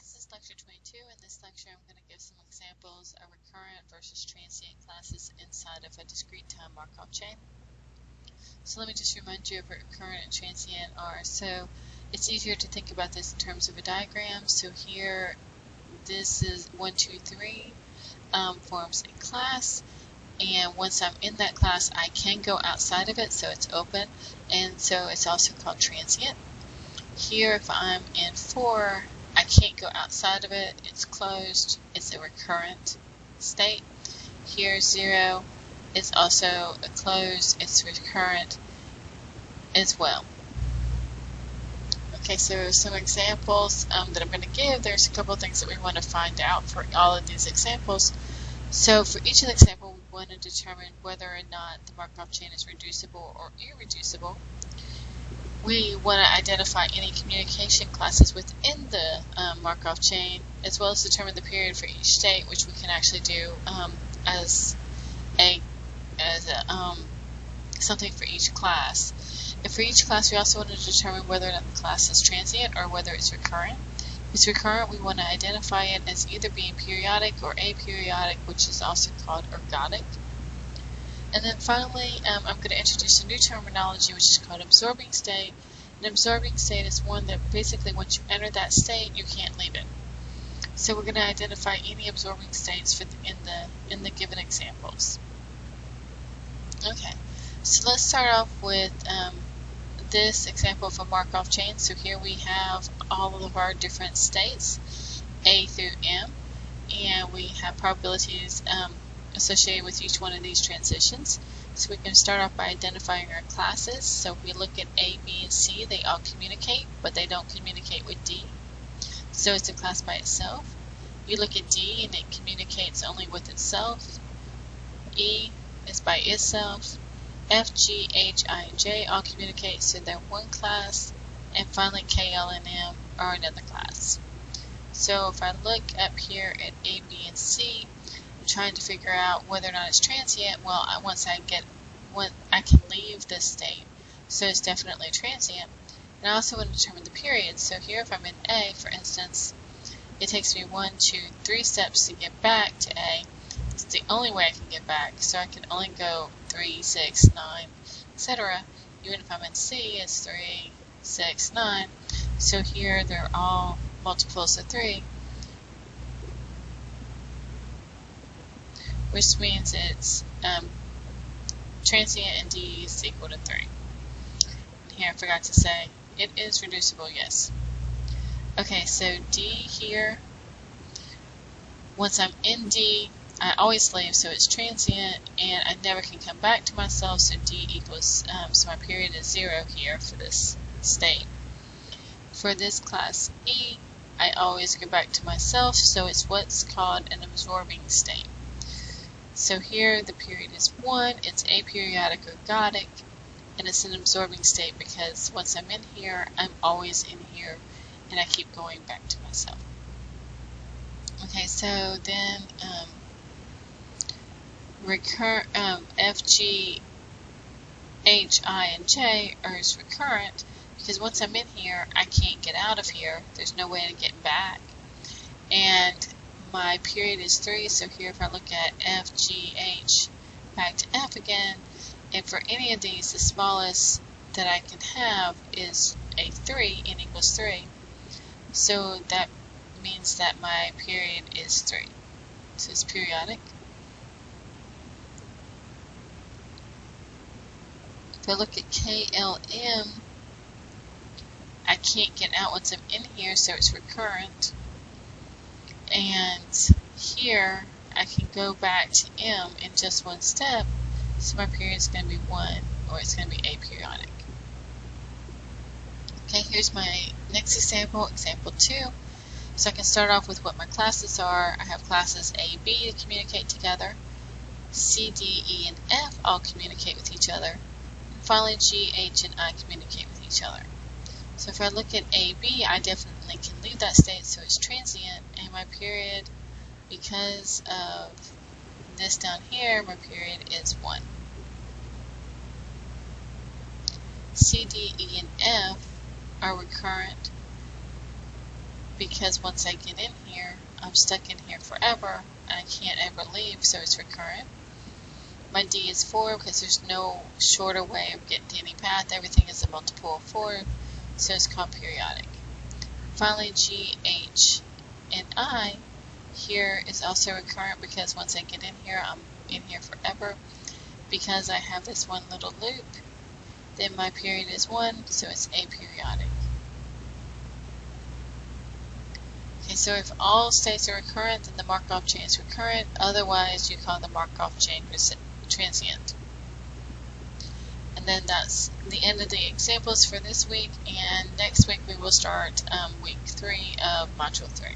This is lecture 22. In this lecture, I'm going to give some examples of recurrent versus transient classes inside of a discrete time Markov chain. So let me just remind you of what recurrent and transient are. So it's easier to think about this in terms of a diagram. So here, this is 1, 2, 3 forms a class. And once I'm in that class, I can go outside of it, so it's open. And so it's also called transient. Here, if I'm in 4, I can't go outside of it. It's closed. It's a recurrent state. Here, 0 is also a closed. It's recurrent as well. Okay, so some examples that I'm going to give. There's a couple of things that we want to find out for all of these examples. So for each of the examples, we want to determine whether or not the Markov chain is reducible or irreducible. We want to identify any communication classes within the Markov chain, as well as determine the period for each state, which we can actually do as something for each class. And for each class, we also want to determine whether or not the class is transient or whether it's recurrent. If it's recurrent, we want to identify it as either being periodic or aperiodic, which is also called ergodic. And then finally, I'm going to introduce a new terminology, which is called absorbing state. An absorbing state is one that basically once you enter that state, you can't leave it. So we're going to identify any absorbing states for in the given examples. Okay, so let's start off with this example of a Markov chain. So here we have all of our different states, A through M, and we have probabilities associated with each one of these transitions. So we can start off by identifying our classes. So if we look at A, B, and C, they all communicate, but they don't communicate with D. So it's a class by itself. You look at D, and it communicates only with itself. E is by itself. F, G, H, I, and J all communicate, so they're one class. And finally, K, L, and M are another class. So if I look up here at A, B, and C, trying to figure out whether or not it's transient. Well, once I can leave this state, so it's definitely transient. And I also want to determine the period. So here, if I'm in A, for instance, it takes me 1, 2, 3 steps to get back to A. It's the only way I can get back, so I can only go 3, 6, 9, etc. Even if I'm in C, it's 3, 6, 9. So here, they're all multiples of 3. Which means it's transient and D is equal to 3. Here I forgot to say, it is reducible, yes. Okay, so D here, once I'm in D, I always leave, so it's transient, and I never can come back to myself, so D equals, so my period is 0 here for this state. For this class E, I always go back to myself, so it's what's called an absorbing state. So here the period is 1, it's aperiodic or ergodic, and it's an absorbing state because once I'm in here, I'm always in here, and I keep going back to myself. Okay, so then F, G, H, I, and J is recurrent because once I'm in here, I can't get out of here. There's no way to get back. And my period is 3, so here if I look at F, G, H, back to F again, and for any of these, the smallest that I can have is a 3, n equals 3. So that means that my period is 3. So it's periodic. If I look at K, L, M, I can't get out once I'm in here, so it's recurrent. And here, I can go back to M in just one step, so my period is going to be 1, or it's going to be aperiodic. Okay, here's my next example, example 2. So I can start off with what my classes are. I have classes A, B to communicate together. C, D, E, and F all communicate with each other. And finally, G, H, and I communicate with each other. So if I look at AB, I definitely can leave that state, so it's transient, and my period, because of this down here, my period is 1. C, D, E, and F are recurrent, because once I get in here, I'm stuck in here forever, and I can't ever leave, so it's recurrent. My D is 4 because there's no shorter way of getting to any path. Everything is a multiple of 4, so it's called periodic. Finally, G, H, and I here is also recurrent because once I get in here, I'm in here forever. Because I have this one little loop, then my period is 1, so it's aperiodic. Okay, so if all states are recurrent, then the Markov chain is recurrent. Otherwise, you call the Markov chain transient. And then that's the end of the examples for this week, and next week we will start week 3 of Module 3.